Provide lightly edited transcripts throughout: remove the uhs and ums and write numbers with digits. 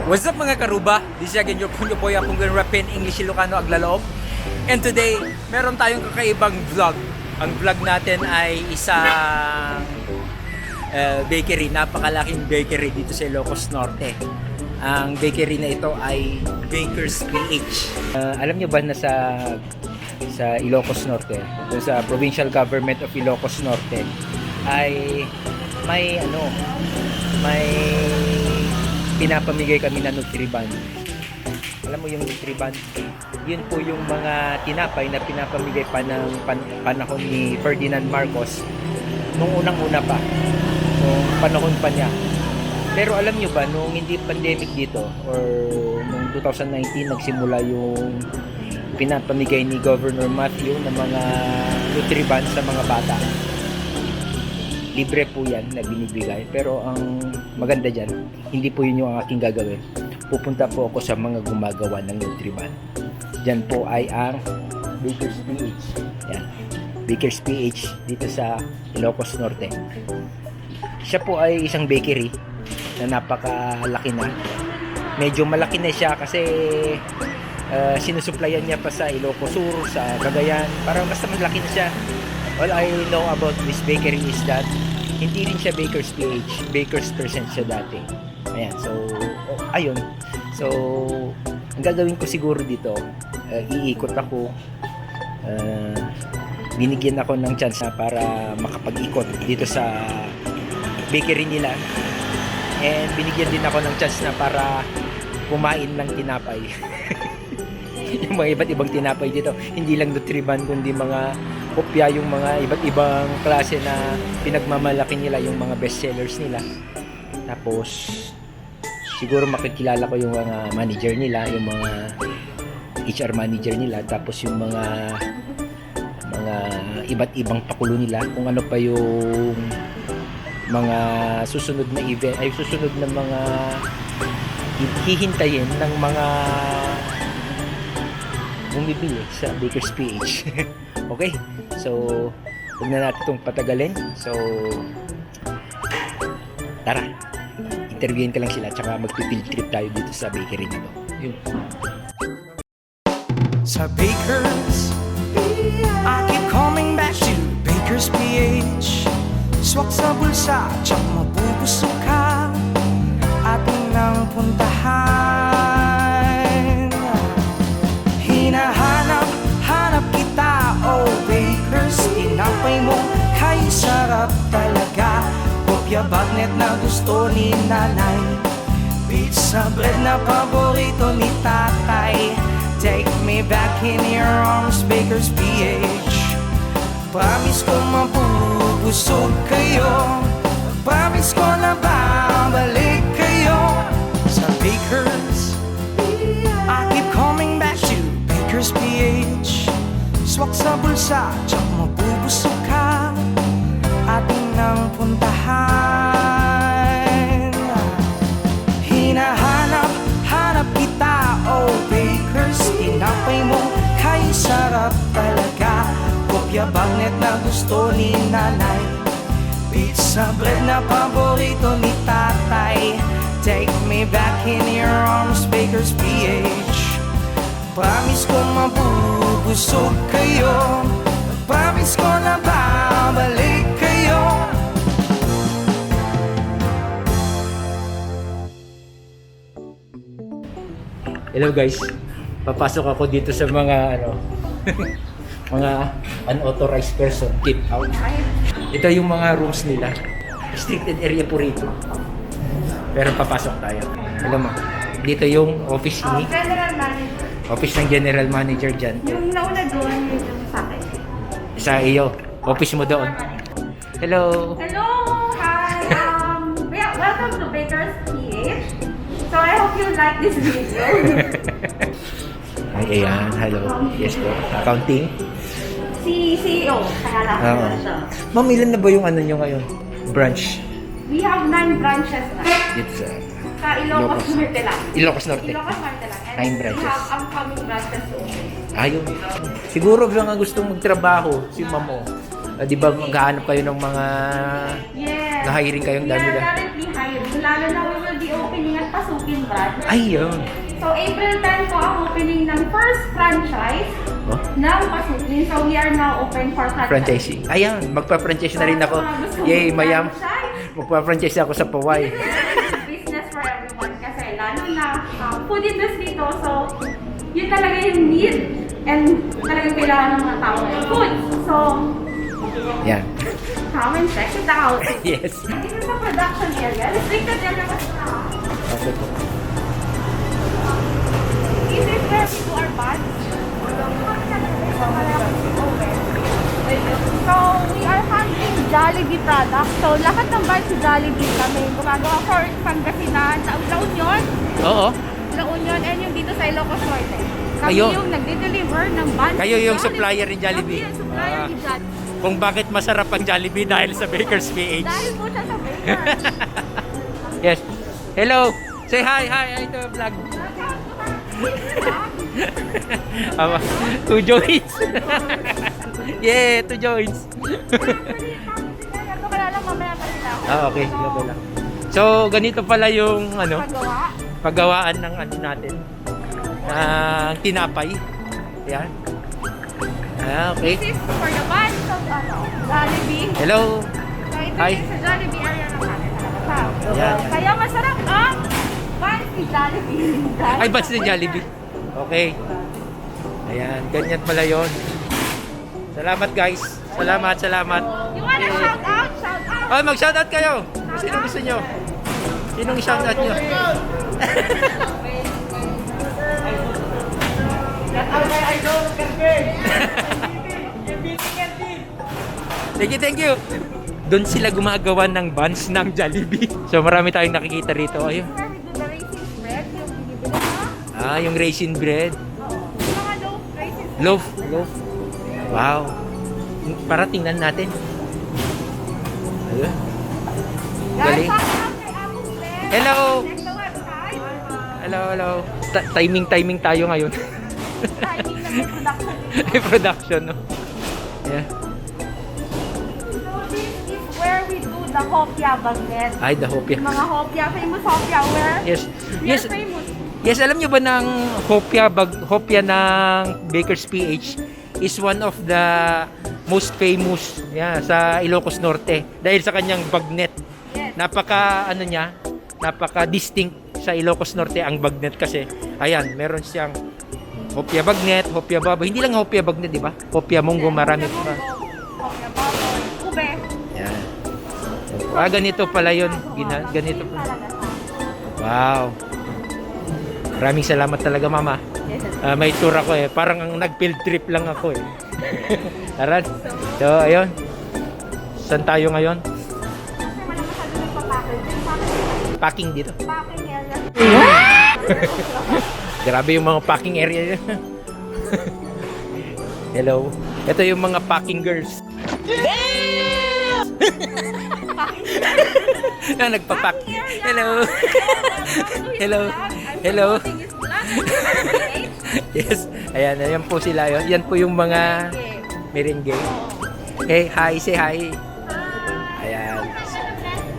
What's up mga karuba? This is again your Punyo Boy, akong Rapin English Ilocano Aglaloob. And today, meron tayong kakaibang vlog. Ang vlog natin ay isang bakery, napakalaking bakery dito sa Ilocos Norte. Ang bakery na ito ay Baker's PH. Alam nyo ba na sa Ilocos Norte, sa Provincial Government of Ilocos Norte, ay may pinapamigay kami na Nutriban. Alam mo yung Nutriban? Yun po yung mga tinapay na pinapamigay pa ng panahon ni Ferdinand Marcos nung unang-una pa, nung panahon pa niya. Pero alam nyo ba, nung hindi pandemic dito or nung 2019 nagsimula yung pinapamigay ni Governor Matthew ng mga Nutriban sa mga bata. Libre po yan na binibigay, pero ang maganda dyan, hindi po yun yung aking gagawin. Pupunta po ako sa mga gumagawa ng Nutriban. Dyan po ay ang Baker's PH. Yan. Baker's PH dito sa Ilocos Norte. Siya po ay isang bakery na napakalaki na. Medyo malaki na siya kasi sinusuplayan niya pa sa Ilocos Sur, sa Cagayan. Parang basta malaki na siya. All I know about this bakery is that hindi rin siya Baker's PH, Baker's Percent siya dati. Ayan, so ayun. So ang gagawin ko siguro dito, iikot ako. Binigyan ako ng chance na para makapag-ikot dito sa bakery nila. And binigyan din ako ng chance na para kumain ng tinapay. Yung mga iba't ibang tinapay dito, hindi lang Nutriban kundi mga kopya, yung mga iba't ibang klase na pinagmamalaki nila, yung mga bestsellers nila. Tapos siguro makikilala ko yung mga manager nila, yung mga HR manager nila, tapos yung mga iba't ibang pakulo nila, kung ano pa yung mga susunod na event, ay susunod na mga hihintayin ng mga bumibili sa Baker's PH. Okay, so huwag na natin itong patagalin. So tara, interviewin ka lang sila, tsaka magpipild trip tayo dito sa bakery nito. Yun. Sa Baker's, I keep coming back to Baker's PH. Swak sa bulsa, tsak mabubusog ka, ating nang puntahan. Hanap kita, oh Baker's, tinapay mo kay sarap talaga. Kopya bagnet na gusto ni nanay, pizza bread na paborito ni tatay. Take me back in your arms, Baker's PH. Promise ko mabubusog kayo, promise ko na babalik kayo. Sa Baker's, I keep coming back to Baker's PH. Swak sa bulsa, tsak mabubusog ka, ating nang puntahan. Hanap kita, oh Baker's, tinapay mo kay sarap talaga. Kopya bagnet na gusto ni nanay, pizza bread na paborito ni tatay. Take me back in your arms, Baker's PH. Promise ko mabubusog kayo, promise ko na babalik kayo. Hello guys, papasok ako dito sa mga mga unauthorized person, keep out. Ito yung mga rooms nila, restricted area po rito, pero papasok tayo. Alam mo, dito yung office ni General Manager. office ng general manager dyan. Yung nauna doon, yung sa akin. Sa iyo, office mo doon. Hello. Hello! Hi! Welcome to Baker's PH. So I hope you like this video. Ay, ayan, hello. Yes po. Accounting. Si CEO, kaya lang Oo. siya. Ma'am, ilan na ba yung ano nyo ngayon? Branch? We have 9 branches na. Dito sa Sa Ilocos Ilocos. Norte lang. Ilocos Norte. Ilocos Norte lang. And 9 branches. we have upcoming branches soon. Ayun. Siguro mga gustong magtrabaho, si ma'am mo. Di ba maghahanap kayo ng mga Yes. na-hiring kayong We are dami-dami? currently hiring. Lalo na we will be open opening at Pasukin branch. Ayun. So, April 10 po ang opening ng first franchise Oh, ng Pasukin. So, we are now open for franchise. franchising. Ayan, magpa-franchise na rin ako. Yay, mayam. Magpa-franchise ako sa Paway. Business for everyone kasi lalo na food industry to. So, yun talaga yung need and talagang kailangan ng mga tao ng food. So, Yan. come and check it out. Yes. This is the production area. Restricted area kasi na. Okay po. This is where we do our buns. So, we are handling Jollibee products. So, lahat ng buns sa Jollibee kami gumagawa for Pangasinan, sa La Union, Oo. and yung dito sa Ilocos Norte. Kami Ayun. yung nagde-deliver ng buns. Kayo yung sa supplier ni Jollibee. Kami yung supplier Ah. ni Jollibee. Kung bakit masarap ang Jollibee dahil sa Baker's PH. Dahil po siya sa baker. Yes. Hello. Say hi, hi. Ito vlog. Two joints. Yeah, two joints. Ito kaya lang mamaya pa sila. Okay. Okay lang. So, ganito pala yung Pagawa. paggawaan ng natin. Tinapay. Yan. Okay. This is for the buns of Jollibee. Hello. So, ito Hi. yung sa Jollibee area ng natin. Yan. Kaya masarap ang buns ni Jollibee. Ay, bats ni Jollibee. Okay. Ayan, ganyan pala yun. Salamat guys. Salamat. You wanna shout out? Shout out! Oh, mag-shoutout kayo. Sino gusto nyo? Sinong shoutout nyo? Thank you. Doon sila gumagawa ng buns ng Jollibee. So marami tayong nakikita rito. Ayun. Where we do the raisin bread, yung binibili mo. Yung raisin bread. Yung mga loaf, raisin bread. Loaf. Wow. Para tingnan natin. Ayun. Guys, Galing. shout out kay Apple Blend. Hello. Check the website. Hello. Timing tayo ngayon. Timing na may production. Production, no? Yeah. So this is where we do the hopia bagnet. Ay, the hopia. Mga hopia, famous hopia where Yes. we Yes. are famous. Yes, alam nyo ba ng hopia ng Baker's PH is one of the most famous sa Ilocos Norte dahil sa kanyang bagnet. Yes. Napaka distinct sa Ilocos Norte ang bagnet kasi ayan, meron siyang hopia bagnet, hopia baboy. Hindi lang hopia bagnet, di ba? Hopia munggo, marami pa. Hopia baboy, ube. Yan. Ganito pala yun. Ganito pala. Wow. Maraming salamat talaga, Mama. Yes. May tour ako eh. Parang ang nag-field trip lang ako eh. Aran. So, ayun. Saan tayo ngayon? Kasi wala masyado nagpapackage. Packing dito. Packing area. Grabe yung mga packing area niya. Hello. Ito yung mga packing girls. Nagpapack. Hello. Hello. Yes. Ayan po sila yun. Yan po yung mga merengue. Hey, hi, say hi. Ayan.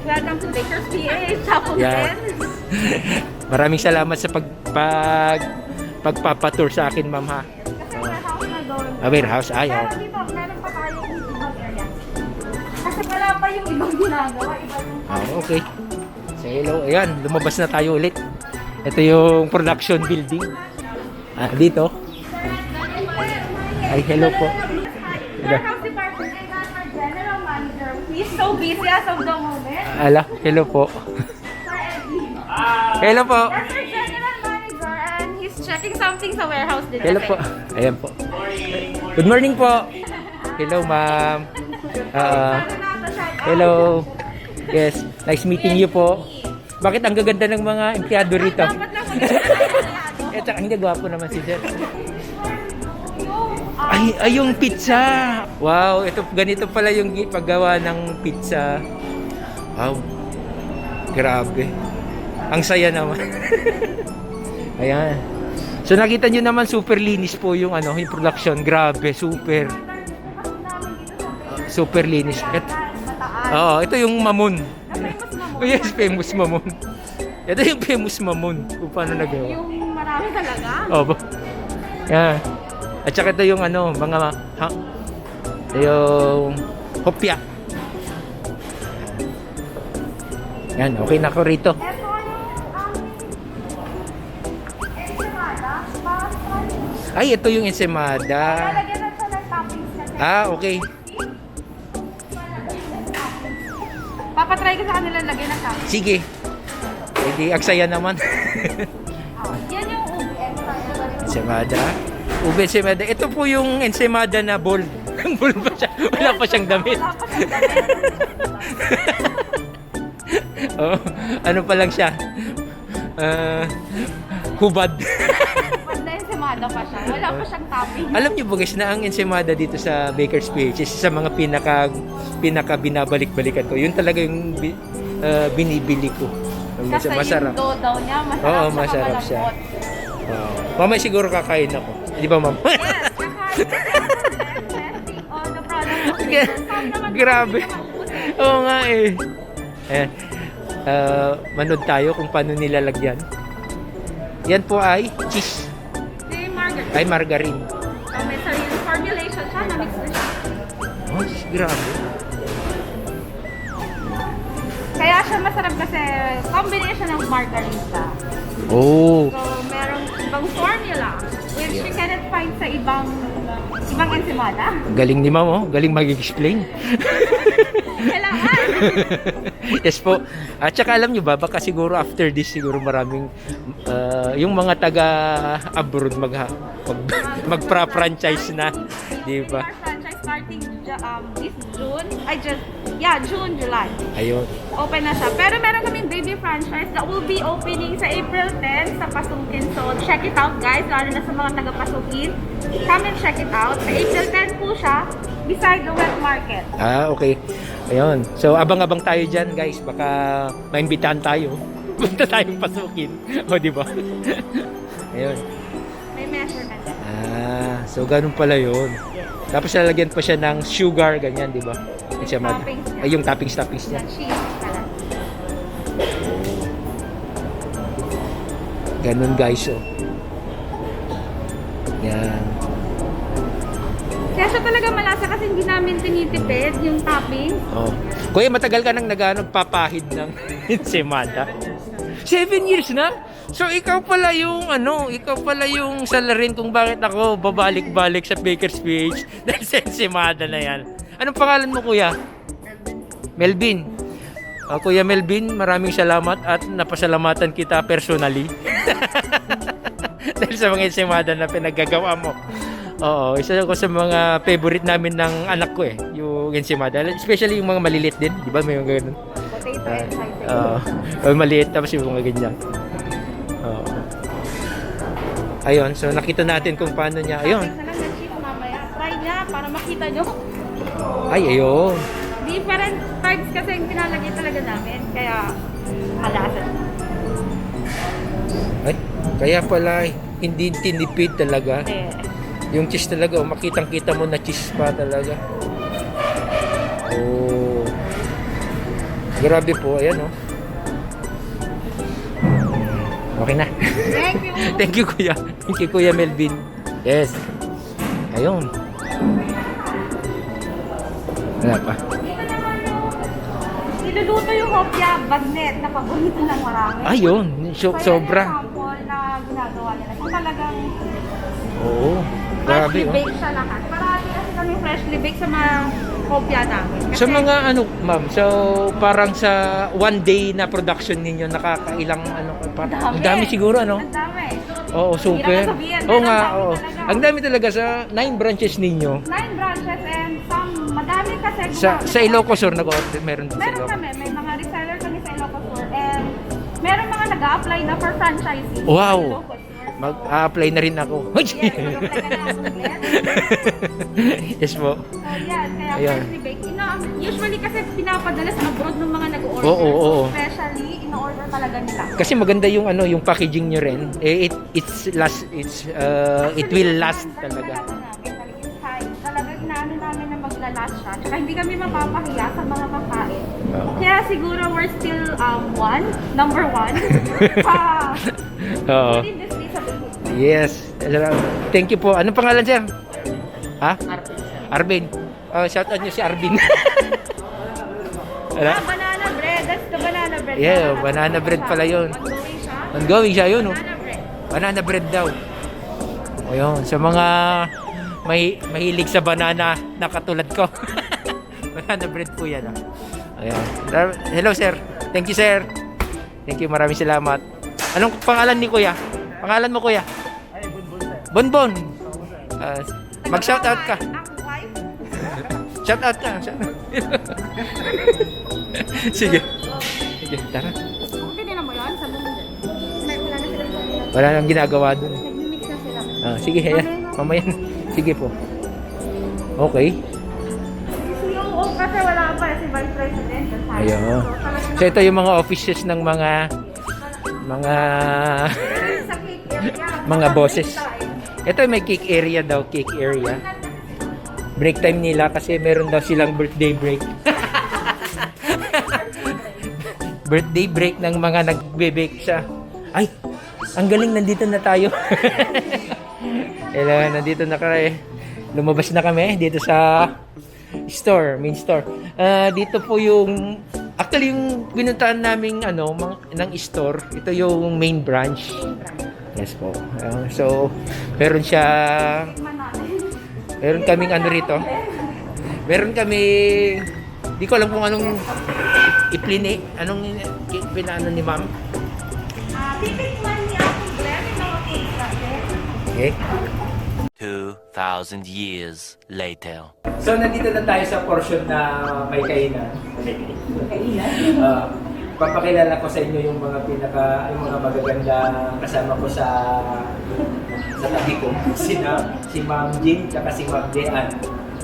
Welcome to Baker's PH. Apple Yeah. Blend. Maraming salamat sa pagpapatour sa akin, Ma'am, ha. Kasi warehouse na doon. Warehouse, Pero ayaw. dito, meron pa tayong ibang area. Kasi wala pa yung ibang ginagawa. Iba yung Okay. So, hello. Ayan, lumabas na tayo ulit. Ito yung production building. Dito. Ay, hello po. Warehouse department and that's our general manager. He's so busy as of the moment. Ala, hello po. Sir Eddie. Hello po. That's our general manager and he's checking something sa warehouse din. Hello po. Ayan po. Good morning po. Hello, ma'am. Hello. Yes, nice meeting you po. Bakit ang gaganda ng mga empleyado rito? Dapat lang mag-empleyado. Eh, tsaka hindi gwapo naman si sir. Ay, yung pizza. Wow, ganito pala yung paggawa ng pizza. Wow. Grabe. Ang saya naman. Ayan. So nakita nyo naman super linis po yung yung production. Grabe, super linis. Oo, ito yung mamon. Oh, yes, famous mamon. Ito yung famous mamon. Kung paano nagawa. Yung marami talaga. Oh, yan. At saka ito yung ano, mga yung hopya. Yan, okay na ako rito. Ito yung enchilada. Ay, ito yung ensaymada. Lalagyan na siya ng toppings kasi. Ah, okay. Papatry ko sa kanila lagyan ng toppings. Sige. Hindi, aksaya naman. Yan yung ube. Ensaymada. Ube ensaymada. Ito po yung ensaymada na bowl. Bowl pa siya. Wala pa siyang damit. Wala pa siyang damit. Oh, ano pa lang siya? Hubad. Basta enchilada pa siya. Wala pa siyang toppings. Alam niyo po guys na ang ensaymada dito sa Baker's PH is sa mga pinaka binabalik-balikan ko. Yun talaga yung binibili ko. Kasi Masarap. yung dough daw niya, masarap Oo, siya masarap malambot. siya. Mamaya siguro kakain ako. Di ba, ma'am? Yes, kakain. Testing all the products. Grabe. Oo nga eh. Manood tayo kung paano nilalagyan. Yan po ay cheese. Yung margarine. Ay margarine. So, may sariling formulation siya, na-mix na siya. Oh, grabe. Kaya siya masarap kasi combination ng margarine siya. Oh. So, merong ibang formula which you cannot find sa ibang enchilada. Galing ni ma'am, oh. Galing mag-explain. Kailangan. Yes po. At saka alam nyo ba, baka siguro after this, siguro maraming yung mga taga-abroad magpa-franchise na. Di ba? Our franchise starting this June. June, July. Ayun. Open na siya. Pero meron kaming baby franchise that will be opening sa April 10 sa Pasukin. So, check it out guys. Lalo na sa mga taga-Pasukin. Come and check it out. Sa April 10 po siya. Beside the wet market. Ah, okay. Ayun. So, abang-abang tayo dyan, guys. Baka maimbitahan tayo. Punta tayong pasukin. O, di ba? Ayun. May measurement. Ah, so ganun pala yun. Tapos lalagyan pa siya ng sugar, ganyan, di ba? Yung siya Toppings niya. ay, yung toppings niya. Na cheese talaga. Ganun, guys, oh. Yan. Kaya siya talaga malasa kasi hindi namin tinitipid yung topping. Oh. Kuya, matagal ka nang nagpapahid ng ensaymada? 7 years na? So ikaw pala yung salarin kung bakit ako babalik-balik sa Baker's PH dahil sa ensaymada na yan. Anong pangalan mo, kuya? Melvin. Kuya Melvin, maraming salamat at napasalamatan kita personally. Dahil sa mga ensaymada na pinaggagawa mo. Oo, isa ko sa mga favorite namin ng anak ko yung ensaymada. Especially yung mga malilit din, di ba? May mga ganun. Potato and Maliit tapos yung mga ganyan. Ayun, so nakita natin kung paano niya. Ayun. Isa lang na cheese mamaya. Try niya para makita nyo. Ay, ayun. Different types kasi yung pinalagay talaga namin. Kaya malasa. Ay, kaya pala hindi tinipid talaga. Yung cheese talaga, makitang-kita mo na cheese pa talaga. Oh. Grabe po, ayan oh. Okay na. Thank you. Thank you, kuya. Thank you, Kuya Melvin. Yes. Ayun. Wala pa. Dito naman niluluto yung hopya bagnet na paborito ng marami. Ayun. So, Sobra. yan yung sample na ginagawa nila. So, talagang Oo. Grabe, freshly oh. baked siya lahat. Parati kasi kami freshly baked sa mga hopya namin. Kasi Sa mga ano, ma'am, so parang sa one day na production ninyo, nakakailang ano, ang dami siguro, ano? Ang dami. Oo, super. Hirap na sabihin, Oo pero nga, ang dami oo. talaga. Ang dami talaga sa 9 branches ninyo. 9 branches and some madami kasi. Sa Ilocos Sur, meron din sa Meron Ilocos. kami, may mga reseller kami sa Ilocos Sur and meron mga nag-a-apply na for franchising. Wow. Sa Ilocos Sur. Mag-a-apply na rin ako. Yes, mag-apply ka na ako ulit. Yes po. So yan, kaya Ayan. freshly baked. Usually kasi pinapadala sa abroad ng mga nag-order. Oo, oo. So especially, in-order talaga nila. Kasi maganda yung ano, yung packaging nyo rin. It will last talaga. Talagang inaano namin na maglalast last siya. Tsaka hindi kami mapapahiya sa mga kakain. Oo. Kaya siguro we're still number one. Oo. Within this day sa Bicol. Yes. Thank you po. Anong pangalan, sir? Ha? Arvin. Oh, shout out niyo si Arvin. Wala? Banana bread. That's the banana bread. Yeah, banana bread pala yun. Ongoing siya. Ongoing siya yun, oh. Banana bread. Banana bread daw. O yun, sa mga mahilig sa banana na katulad ko. Banana bread po yan. Ayan. Hello, sir. Thank you, sir. Thank you, maraming salamat. Anong pangalan ni Kuya? Pangalan mo, Kuya? Bonbon. Mag-shoutout ka. Ang wife. Shoutout ka. Sige. Sige, tara. Okay din mo yun? Sabi mo dyan. Wala na silang Wala nang ginagawa dun. nag-mix na sila. Sige, ayan. Mamaya. Sige po. Okay. CEO kasi wala pa si Vice President. Ayun. So ito yung mga offices ng mga Sa cake area. mga bosses. Ito may cake area daw, cake area. Break time nila kasi meron daw silang birthday break. Birthday break ng mga nagbe-bake sa. Ay, ang galing, nandito na tayo. Kailangan nandito na kami. Lumabas na kami dito sa store, main store. Dito po yung actually yung pinuntahan naming ng store. Ito yung main branch. Yes po. So, meron kaming rito. Meron kami, di ko alam kung anong iplini, anong pinaano ni ma'am. Titikman niya ang bread na cake natin. Okay. 2,000 years later. So, nandito na tayo sa portion na may kainan. Papakilala ko sa inyo yung mga mga magaganda kasama ko sa tabi ko. Si Ma'am Jean, tsaka si Ma'am Jean.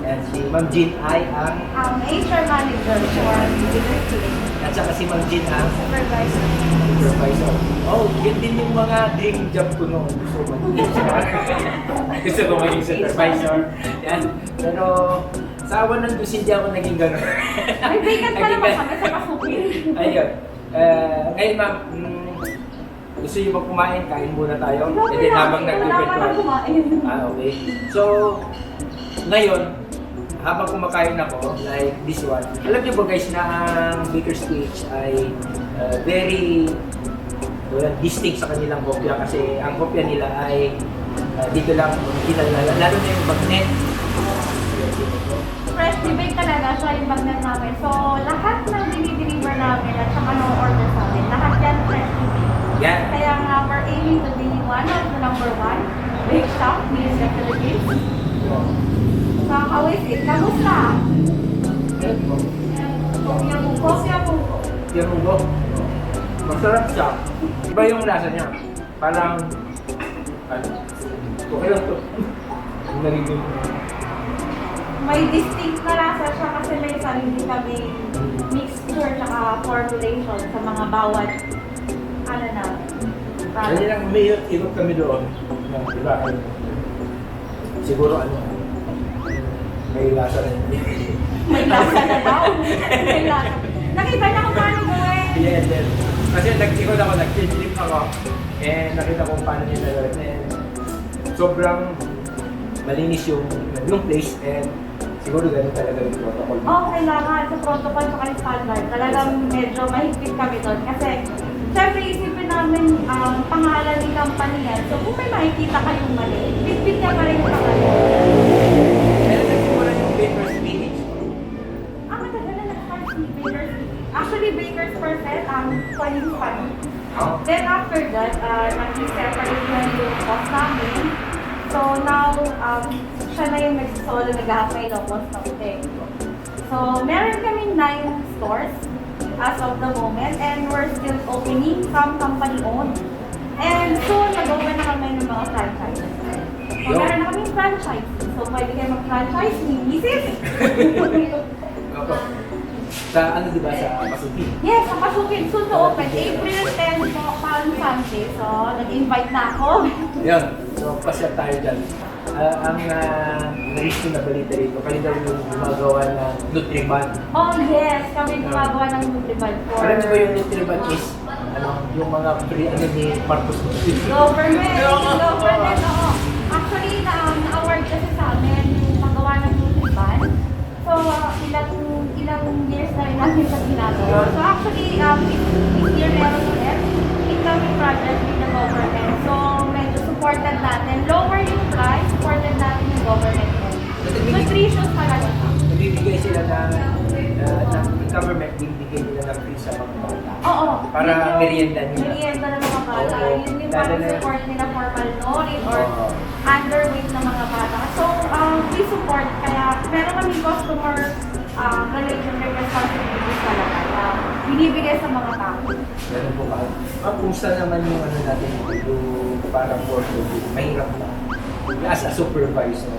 And si Ma'am Jean ay ang HR manager for University. at saka si Ma'am Jean ang Supervisor. supervisor. Oh, yun din yung mga dream job ko noon. Gusto ko maging supervisor. Yan. Pero sa awan ng Diyos, hindi ako naging gano'n. May vacant pa naman kami sa Kasukin. Ayun. Ngayon ma'am, gusto niyo ba kumain? Kain muna tayo. E then habang nag-prepare. Okay. So, ngayon, habang kumakain ako, like this one, alam niyo ba guys na ang Baker's Cage ay very distinct sa kanilang kopya kasi ang kopya nila ay dito lang original na, lalo na yung bagnet. Fresh debate talaga siya yung bagnet namin. So, lahat ng dinideliver namin at saka ng order sa amin, lahat yan fresh debate. Yan. Kaya nga, we're aiming to be one of the number one bake shop in the Philippines. Kakawis, kamusta? Kopya mo. Yung ugo. Masarap siya. Iba yung lasa niya. Parang, okay lang to. Narinig mo. May distinct na lasa siya kasi may sarili kami mixture tsaka formulation sa mga bawat na Kasi lang may ikot kami doon. Diba? Siguro may lasa rin. may lasa na daw. May lasa. Nakita niya kung paano gawin. Yes, yes. Kasi nag-ikot ako, nag-trip ako. And nakita ko paano nila gawin. And sobrang malinis yung place. And siguro ganun talaga yung protocol. Oo, kailangan sa protocol sa standard. Talagang medyo mahigpit kami doon. Kasi, syempre isipin namin ang pangalan ng company yan. So, kung may makikita kayong mali, bitbit niya pa rin yung pangalan. Kaya nagsimula yung Baker's Village. Matagal na nag-start si Baker's. Actually, Baker's Perfect, 2020. Then after that, nag-separate na yung boss namin. So now, siya na yung nagsisolo, nag-hapay locals ng hotel. So, meron kaming 9 stores as of the moment and we're still opening, some company-owned. And soon, mag-open na kami ng mga franchises. So, meron na kaming franchise. So, pwede kayo mag-franchise ni Mrs. Sa diba? Sa Pasukin. Yes, sa Pasukin. Soon to open. April 10 po, Palm Sunday. So, nag-invite na ako. Yan. So, pasyal tayo dyan. ang narinig ko na balita rito, kayo daw yung gumagawa ng Nutriban. Oh yes, kami gumagawa ng Nutriban for Alam niyo ba yung Nutriban is, yung mga free, ni Marcos government. Government, oo. Actually, na-award kasi sa amin yung paggawa ng Nutriban. So, ilang years na rin natin sa ginagawa. So, actually, this year meron ulit. Incoming project with the government. So, medyo supported natin. Lower yung price, supported natin yung government. Nutritious talaga siya. Nagbibigay sila ng government, bibigay nila ng free sa mga bata. Oo. Para Yun yung merienda nila. Merienda ng mga bata. Oo. Yun yung Lalo parang na- support nila for malnourished or Oo. underweight ng mga bata. So, we support. Kaya, meron kami customer relation and responsibilities talaga na binibigay sa mga tao. Ganun po ba? Kumusta naman yung natin, yung parang work, mahirap na. As a supervisor,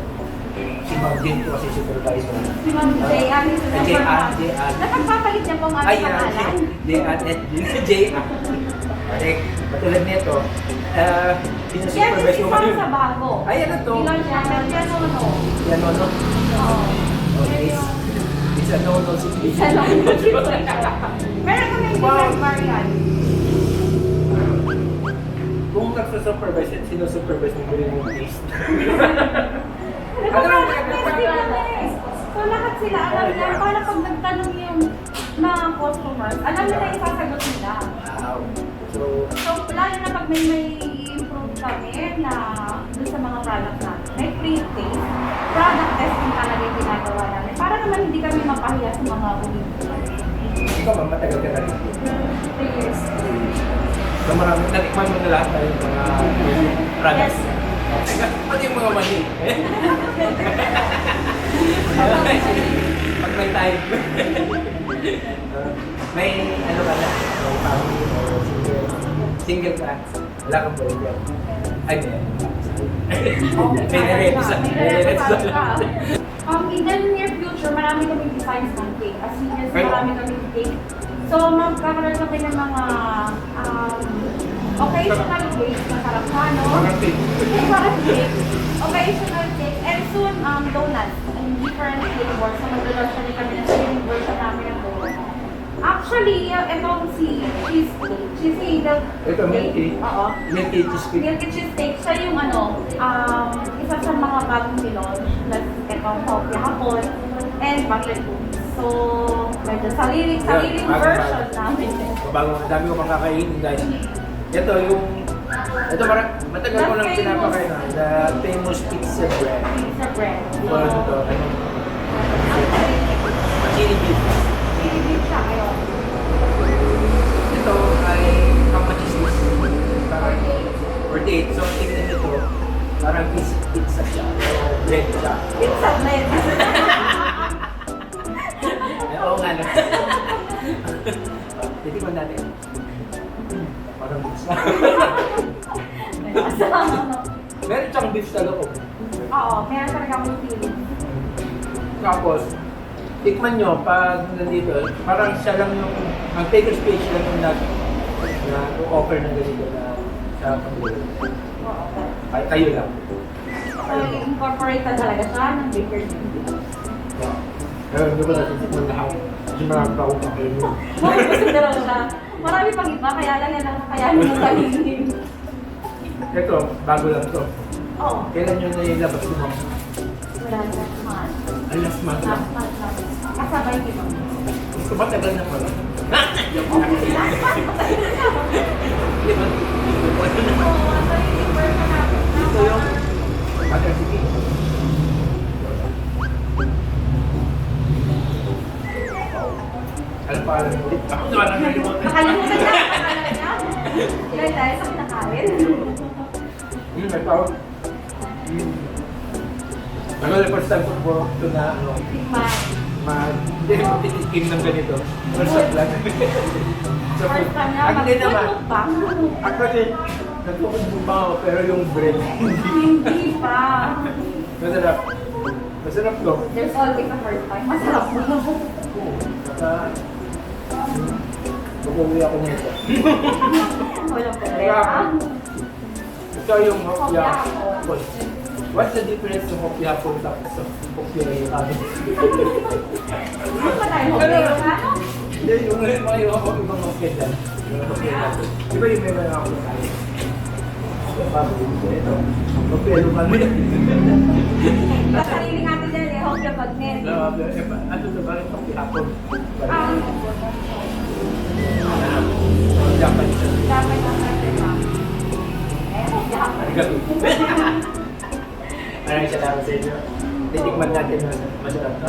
si Ma'am din po kasi supervisor. Si Ma'am J.A. is the J.A. Napagpapalit niya po ang Ay, aming pangalan. J.A. Correct. Patulad nito, Yes, pinasupervise si ko Sam sa bago. Ay, ano to? Ilan siya? Piano. Yan, no? Oo. Okay. It's a no-no Sa situation. lang. Meron kami different variant. Kung nagsusupervise at sinusupervise mo rin yung taste. So lahat sila alam niya, para pag nagtanong yung mga customers, alam nila yung sasagot nila. Wow. So, So lalo na pag may improve kami na dun sa mga products natin, may pre-taste, product testing talaga yung ginagawa namin. Para naman hindi kami mapahiya sa mga bumibili. ikaw ma'am, matagal ka na rin. 3 years. So marami, natikman mo na lahat na yung mga products. Pati yung mga mali. Pag may time. May ano ka na, may family o single. Single ka, wala kang boyfriend. Ay, may narito sa In the near future, marami kami designs ng cake. As soon as marami kami cake. So, magkakaroon kami ng mga occasional cakes na Sarapano. Parang cake. Parang cake. Occasional cake. And soon, donuts. And different flavors. So, mag-launch kami ng same version namin ng donuts. Actually, itong si cheesecake. Cheesecake. Ito, milky. Oo. Milky cheesecake. Milky cheesecake. Siya yung isa sa mga bagong nilaunch. Plus, itong hopya hapon. And butter cookies. So, medyo sariling version namin. Bago, dami ko makakainin guys. Ito matagal ko lang pinapakain na. The famous pizza bread. Pizza bread. Ito ano to? Chili beef. Chili beef siya ngayon. Ito ay kapachismis. Parang 48. So, tingnan nito. Parang pizza siya. O bread siya. Pizza bread. Oo nga no. Titikman natin. Parang pizza. Meron siyang beef sa loob. Oo, meron talaga akong feeling. Tapos, tikman nyo pag nandito, parang siya lang yung, ang taker's page lang yung offer na ganito na sa pagbulo. Oo. Kayo lang. So, incorporate talaga siya ng baker's dough. Pero hindi ko natin tikman lahat. Kasi marami pa akong kakainin. Gusto na lang siya. Marami pang iba, kaya lang yan ang kakayanin ng kainin. Ito, bago lang to. Oo. Kailan nyo na yung labas mo? Wala na naman. Ang last month lang. Last month lang. Kasabay di ba? Ito ba tagal na pala? Okay, last month. Di ba? Oo, sariling version natin. Ito yung Butter Chicken. Alam pa alam ulit. Ako naman ang nalimutan. Nakalimutan niya. Nakalimutan niya. Dahil tayo sa kinakain. May tawag. Ano yung first time ko ito na Tikman. hindi ko titikim ng ganito. First time lang. So, First time niya. Ang hindi naman. Mag-mukbang. Actually, nagpupagbumbang ako pero yung bread Hindi pa. masarap. Masarap to. There's always a first time. Masarap mo. Saka, mag-uwi ako nito. Walang problema. Ito yung hopya. What's the difference ng kopya hapon tapos sa kopya yung amin? Ano ba tayo? Okay, ano? Hindi, yung mga ibang kopya dyan. Yung kopya natin. Di ba yung may mga ako tayo? Ito. Kopya yung amin. Sarili natin dyan eh, Hokya Bagnet. Ano na ba rin kopya hapon? Dapat Japanese. na natin ba? Eh, Hokya Bagnet. Maraming salamat sa inyo. Titikman natin na masarap na.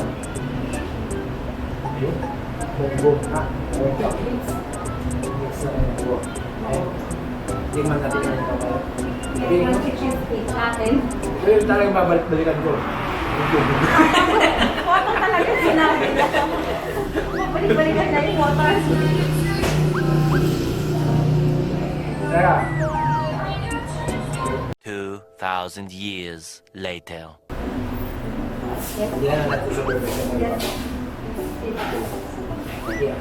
Ayun. Bongbong na. Mix na bongbong. Ayun. Titikman natin yung ito. Yung cheesecake natin. Ayun talagang babalik-balikan ko. Water talaga sinabi na. Balik-balikan na yung water. Tara. 2,000 years later. Hindi na natin supervision. Yeah.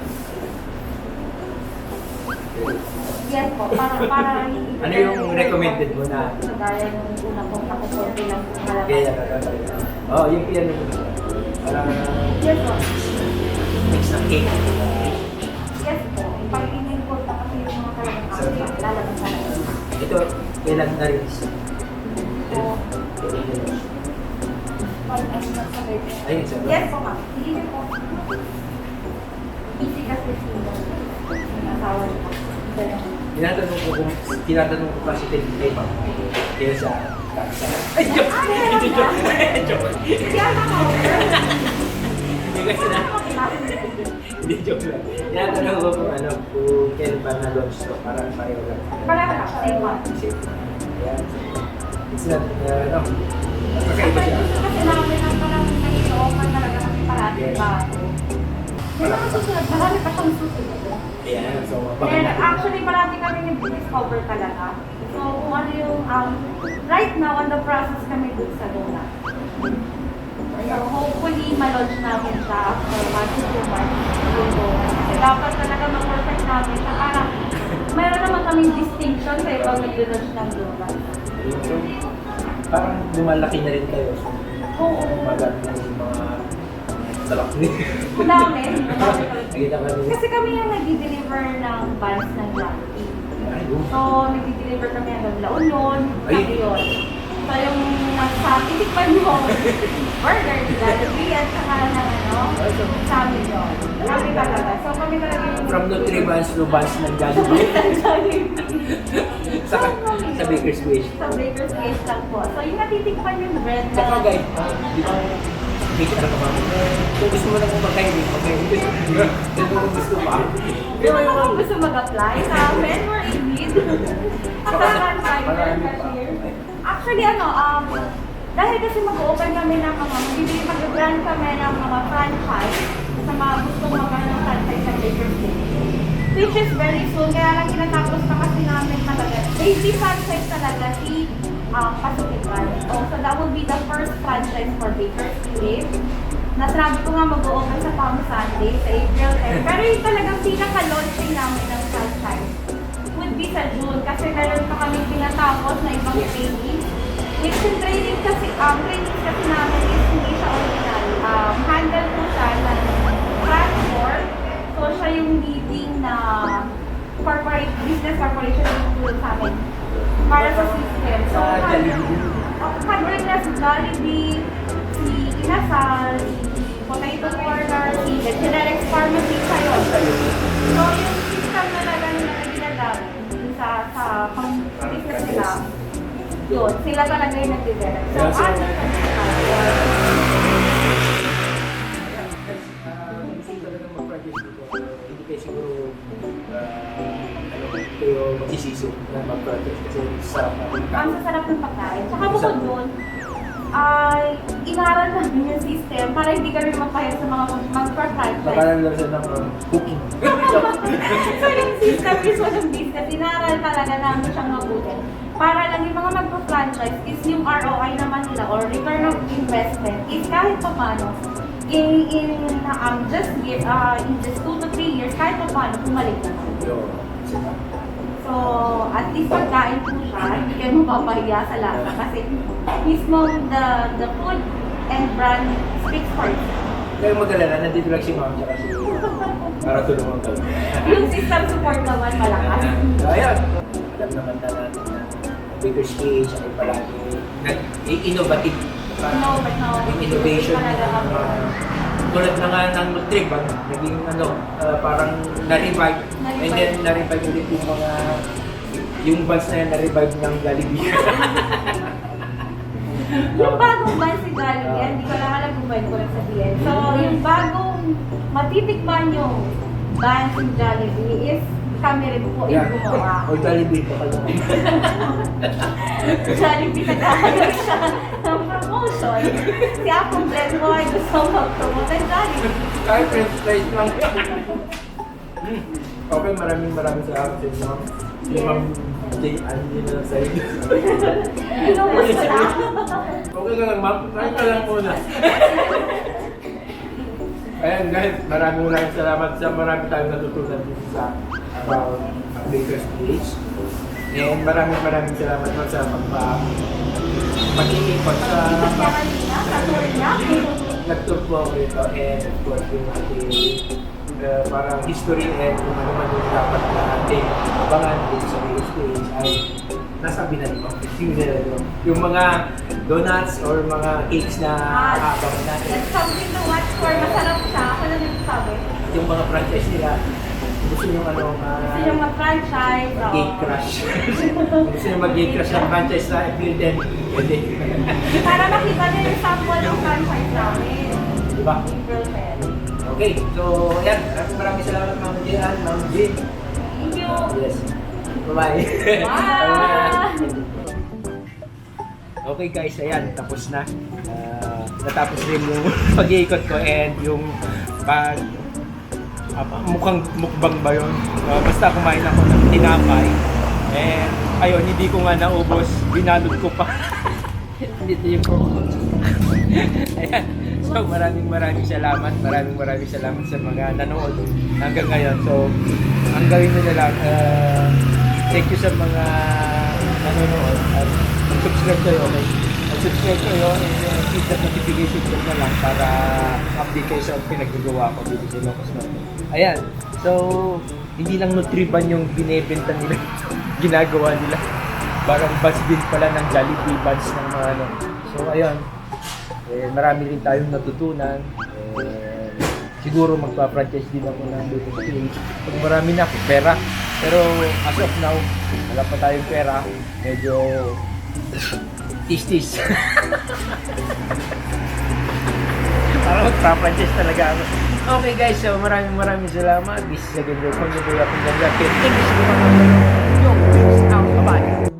Yes po, para Ano yung recommended mo na? Kagaya nung una kong nakukunti lang sa malakas. Kaya oh, yung yan yung parang Yes po. mix ng cake. Yes po. Pag-inig ko pa kasi yung mga talagang aking lalabas sa akin. Ito, kailan na rin siya? So, pag-ano na sa baby. Ayun siya. Yes po ma'am. Sige po. Easy kasi sila. Yung asawa niya. Tinatanong ko kasi kay Ma'am. Kaya siya, ay, joke! Joke! Kaya ako. Hindi kasi na, hindi joke lang. Tinatanong ko kung ano, kung kailan ba na-launch to, parang pareho lang. Pareho lang. Same one. Safe. Kaya, it's not, kakaiba siya. Kasi namin ang parang nag-i-open talaga kami parati bago. May mga susunod, marami pa siyang susunod. Ayan, so, And actually, parati kami nag-discover talaga. So, kung ano yung, right now, on the process kami dun sa donut. So, hopefully, ma-launch namin siya after 1 to 2 months. Kasi dapat talaga ma-perfect namin siya para mayroon naman kaming distinction sa ibang nag-launch ng donut. parang lumalaki na rin kayo. Oo. Maganda na yung mga sarap niyo. Madami. Nakita ka rin. Kasi kami yung nag-deliver ng buns ng Jollibee. So, nag-deliver kami hanggang La Union, sabi yun. So, yung nasa titikpan mo, burger, Jollibee, at saka ng ano, sabi yun. Kami talaga. So, kami talaga yung... From the 3 buns to buns ng Jollibee. sa Baker's Wish. Sa Baker's Wish lang po. So, yung natitikpan yung bread na... Saka guys, di ba, bigyan na ka kung gusto mo na kumakain, okay. Kung gusto pa. Kung ano kung gusto mag-apply sa amin, we're in need. Akaran cashier. Actually, dahil kasi mag-open kami ng mga, mag-brand kami ng mga franchise sa mga gustong magkaroon ng franchise sa Baker's Wish. Which is very soon, kaya lang kinatapos na kasi namin talaga. Baby franchise talaga si Pasukipan. So that will be the first franchise for Baker's Wish. Nasabi ko nga mag-open sa Palm Sunday sa April 10. Pero yung talagang pinaka-launching namin ng franchise would be sa June kasi meron pa kami pinatapos na ibang training. Which yung training kasi namin is hindi siya original. Handle po siya ng transport. So siya yung leading na business corporation yung tool sa amin para sa system. So, handle na si Jollibee, si Inasal, si Potato Corner, si The Generics Pharmacy, sa'yo. So, yung system na ginagamit sa business nila, yun, sila talaga yung nag-develop. So, ano kayo magsisiso na mag-project kasi sarap na ang sasarap ng pagkain. Tsaka bukod doon, inaral namin yung system para hindi kami mapahit sa mga mag-franchise. Nakalan lang siya ng cooking. So yung system mismo ng business, inaral talaga namin siyang mabuti. Para lang yung mga mag-franchise is yung ROI naman nila or return of investment is kahit pa paano in just 2 to 3 years, kahit pa paano, bumalik naman. So, at least pagkain po siya, hindi kayo mapapahiya sa lasa kasi mismo the food and brand speaks for itself. Kaya mag-alala, nandito lang si Ma'am tsaka si para tulungan ko. Yung system support naman malakas. So, ayun. Alam naman na natin na Baker's Cage ay palagi innovative. No, but no. Yung innovation Talaga ng kami. tulad na nga ng trip, naging parang na-revive. And then na-revive ulit yung bands na yan na-revive ng Jollibee. Yung bagong band si Jollibee, hindi ko lang alam kung pwede ko lang sabihin. So, yung bagong matitikman yung band si Jollibee is kami rin po yung gumawa. O Jollibee pa kayo. Jollibee nagkakaroon siya ng promotion. Si Apple Blend Boy gusto mag-promote ng Jollibee. Kahit french fries lang. Okay, maraming salamat sa inyo. Si Ma'am Jay Andy na sa inyo. Inubos ko lang. Okay ka lang, Ma'am. Try ka lang muna. Ayan guys, maraming salamat sa marami tayong natutunan dito sa about Baker's Cage. And maraming salamat naman sa pag-iikot sa Kanina, sa tour niya. nag-tour po ako ito and of course yung ating parang history and kung ano man yung dapat na ating abangan dito sa Baker's Cage ay nasabi na nito. Yung mga donuts or mga cakes na aabangan natin. That's something to watch for. Masarap siya. Ako na nagsasabi. Yung mga franchise nila, gusto yung Gusto yung mag-franchise. gate crush. Gusto yung mag-gate crush ng franchise na appeal din. Pwede. Para makita niyo yung sample ng franchise namin. Diba? April 10. Okay, so yan. Maraming salamat Ma'am Jian, Ma'am Jin. Thank you. Yes. Bye-bye. Bye! Okay guys, ayan, tapos na. Natapos rin yung pag-iikot ko and yung mukhang mukbang ba yun? Basta kumain ako ng tinapay. And ayun, hindi ko nga naubos. Binalot ko pa. Dito yung ayan. So maraming salamat. Maraming salamat sa mga nanood hanggang ngayon. So ang gawin nyo na lang, thank you sa mga nanonood at subscribe kayo, okay? Subscribe kayo and hit the notification bell na lang para update kayo sa pinagagawa ko dito sa Ilocos Norte. Ayan, so hindi lang Nutriban yung binebenta nila, ginagawa nila. Parang buns din pala ng Jollibee, buns ng mga ano. So ayun, marami rin tayong natutunan. Siguro magpa-franchise din ako ng Baker's Cage. Pag marami na ako, pera. Pero as of now, wala pa tayong pera. Medyo tis-tis. Para magpa-franchise talaga ako. Okay guys, so maraming salamat. This is again your Conyo Boy Apong Ganda. Thank you so much. Bye-bye.